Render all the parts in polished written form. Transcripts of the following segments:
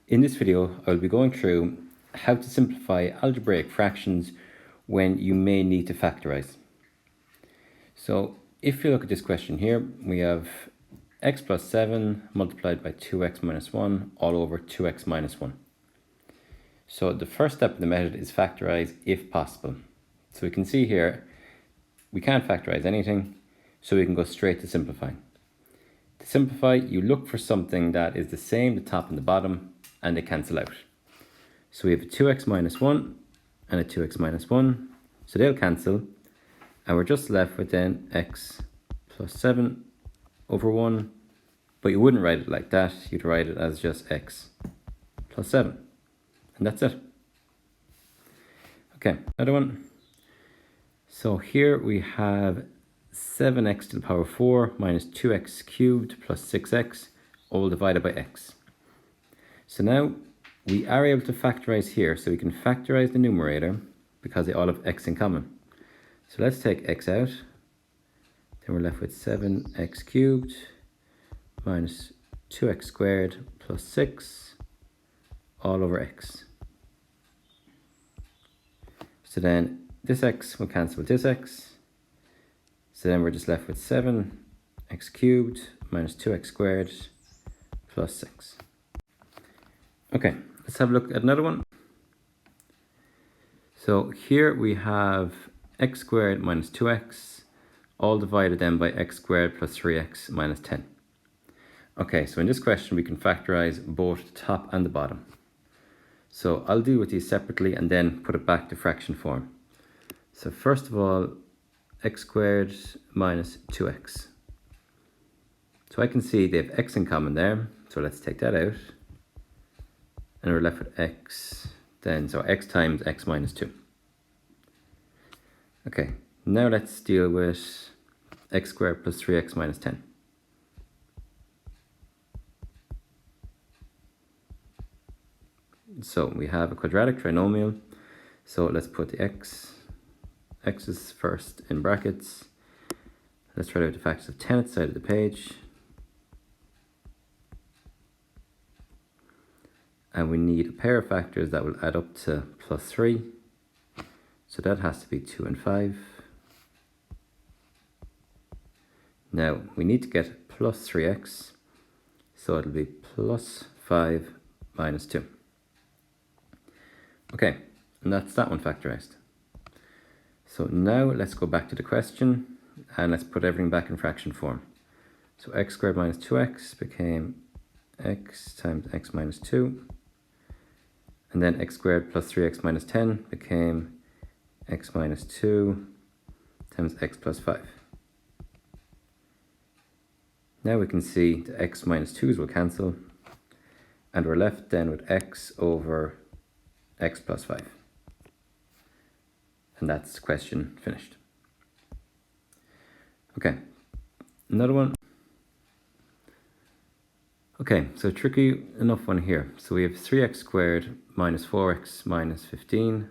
In this video, I will be going through how to simplify algebraic fractions when you may need to factorize. So if you look at this question here, we have x plus 7 multiplied by 2x minus 1 all over 2x minus 1. So the first step in the method is factorize if possible. So we can see here, we can't factorize anything, so we can go straight to simplifying. To simplify, you look for something that is the same, the top and the bottom, and they cancel out. So we have a 2x minus 1 and a 2x minus 1, so they'll cancel, and we're just left with then x plus 7 over 1, but you wouldn't write it like that, you'd write it as just x plus 7, and that's it. Okay, another one. So here we have 7x to the power 4 minus 2x cubed plus 6x, all divided by x. So now we are able to factorize here, so we can factorize the numerator because they all have x in common. So let's take x out, then we're left with 7x cubed minus 2x squared plus 6 all over x. So then this x will cancel with this x. So then we're just left with 7x cubed minus 2x squared plus 6. Okay, let's have a look at another one. So here we have x squared minus 2x, all divided then by x squared plus 3x minus 10. Okay, so in this question we can factorize both the top and the bottom. So I'll deal with these separately and then put it back to fraction form. So first of all, x squared minus 2x. So I can see they have x in common there, so let's take that out. And we're left with x then, so x times x minus 2. Okay, now let's deal with x squared plus 3x minus 10. So we have a quadratic trinomial, so let's put the x's first in brackets. Let's write out the factors of 10 at the side of the page. And we need a pair of factors that will add up to plus 3. So that has to be 2 and 5. Now we need to get plus 3x. So it'll be plus 5 minus 2. Okay, and that's that one factorized. So now let's go back to the question and let's put everything back in fraction form. So x squared minus 2x became x times x minus 2. And then x squared plus 3x minus 10 became x minus 2 times x plus 5. Now we can see the x minus 2's will cancel, and we're left then with x over x plus 5. And that's question finished. Okay, another one. Okay, so tricky enough one here. So we have 3x squared minus 4x minus 15,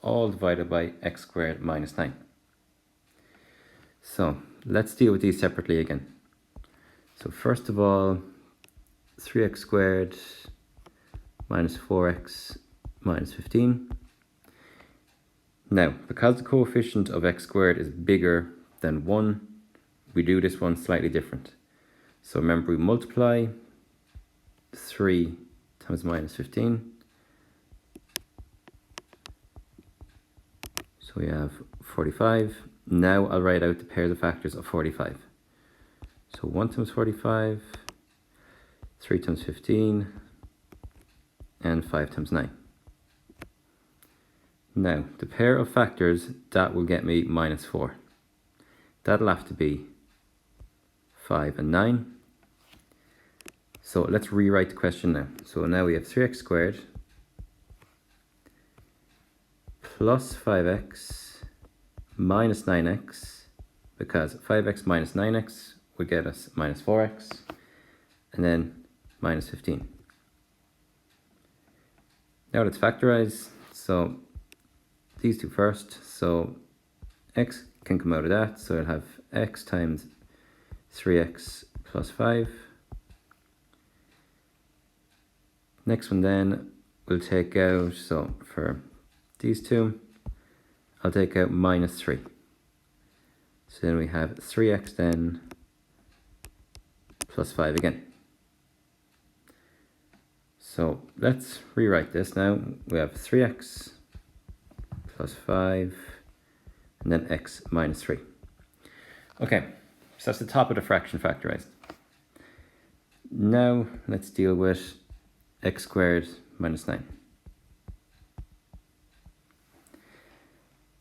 all divided by x squared minus 9. So let's deal with these separately again. So first of all, 3x squared minus 4x minus 15. Now, because the coefficient of x squared is bigger than 1, we do this one slightly different. So remember, we multiply 3 times minus 15. So we have 45. Now I'll write out the pairs of factors of 45. So 1 times 45, 3 times 15, and 5 times 9. Now, the pair of factors, that will get me minus 4. That'll have to be 5 and 9. So let's rewrite the question now. So now we have 3x squared plus 5x minus 9x, because 5x minus 9x would get us minus 4x, and then minus 15. Now let's factorize. So these two first. So x can come out of that, so I'll have x times 3x plus 5 Next one then, we'll take out, so for these two, I'll take out minus 3. So then we have 3x then plus 5 again. So let's rewrite this now. We have 3x plus 5 and then x minus 3. Okay, so that's the top of the fraction factorized. Now let's deal with x squared minus 9.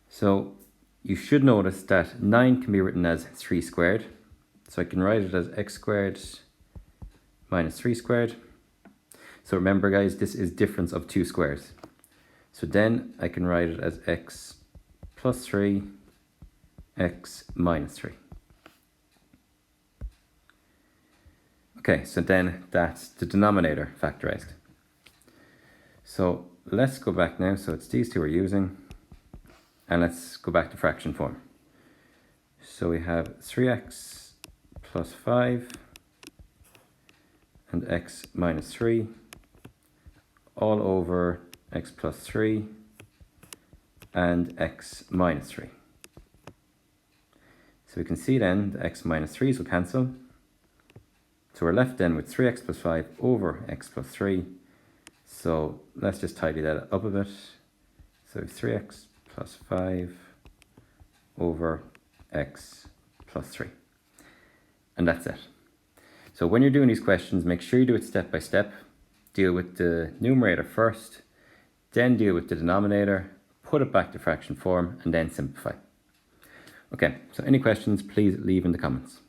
So you should notice that 9 can be written as 3 squared. So I can write it as x squared minus 3 squared. So remember guys, this is difference of 2 squares. So then I can write it as x plus 3, x minus 3. Okay, so then that's the denominator factorized. So let's go back now. So it's these two we're using. And let's go back to fraction form. So we have 3x plus 5 and x minus 3 all over x plus 3 and x minus 3. So we can see then the x minus 3's will cancel. So we're left then with 3x plus 5 over x plus 3. So let's just tidy that up a bit. So 3x plus 5 over x plus 3. And that's it. So when you're doing these questions, make sure you do it step by step. Deal with the numerator first, then deal with the denominator, put it back to fraction form, and then simplify. Okay, so any questions, please leave in the comments.